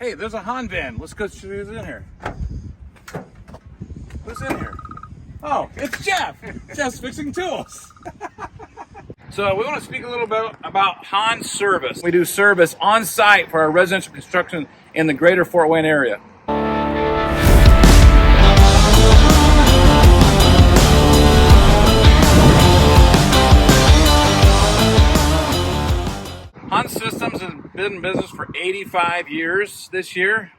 Hey, there's a Hahn van. Let's go see who's in here. Who's in here? Oh, it's Jeff. Jeff's fixing tools. So we want to speak a little bit about Hahns Service. We do service on site for our residential construction in the greater Fort Wayne area. Hahn Systems has been in business for 85 years this year,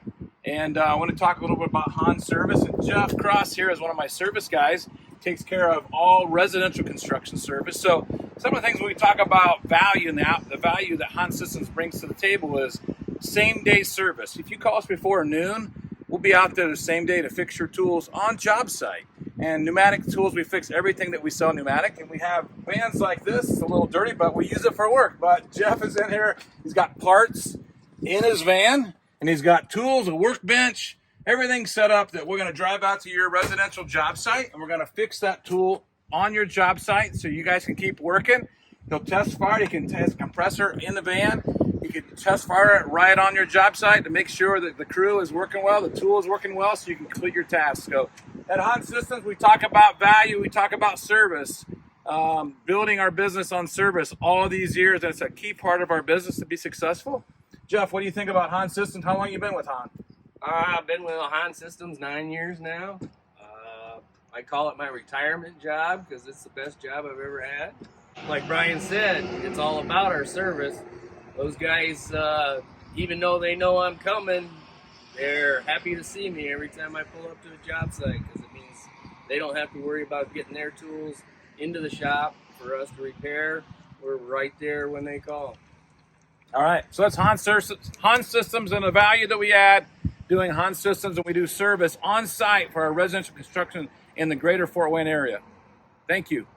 and I want to talk a little bit about Hahn Service. And Jeff Cross here is one of my service guys, takes care of all residential construction service. So some of the things when we talk about value and the value that Hahn Systems brings to the table is same-day service. If you call us before noon, we'll be out there the same day to fix your tools on job site. And pneumatic tools, we fix everything that we sell pneumatic. And we have vans like this. It's a little dirty, but we use it for work. But Jeff is in here. He's got parts in his van, and he's got tools, a workbench, everything set up that we're going to drive out to your residential job site, and we're going to fix that tool on your job site so you guys can keep working. He'll test fire. He can test compressor in the van. You can test fire it right on your job site to make sure that the crew is working well, the tool is working well, so you can complete your task. So at Hahn Systems, we talk about value, we talk about service, building our business on service all these years. That's a key part of our business to be successful. Jeff, what do you think about Hahn Systems? How long have you been with Hahn? I've been with Hahn Systems 9 years now. I call it my retirement job because it's the best job I've ever had. Like Brian said, it's all about our service. Those guys, even though they know I'm coming, they're happy to see me every time I pull up to a job site because it means they don't have to worry about getting their tools into the shop for us to repair. We're right there when they call. All right, so that's Hahn Systems and the value that we add doing Hahn Systems, and we do service on site for our residential construction in the greater Fort Wayne area. Thank you.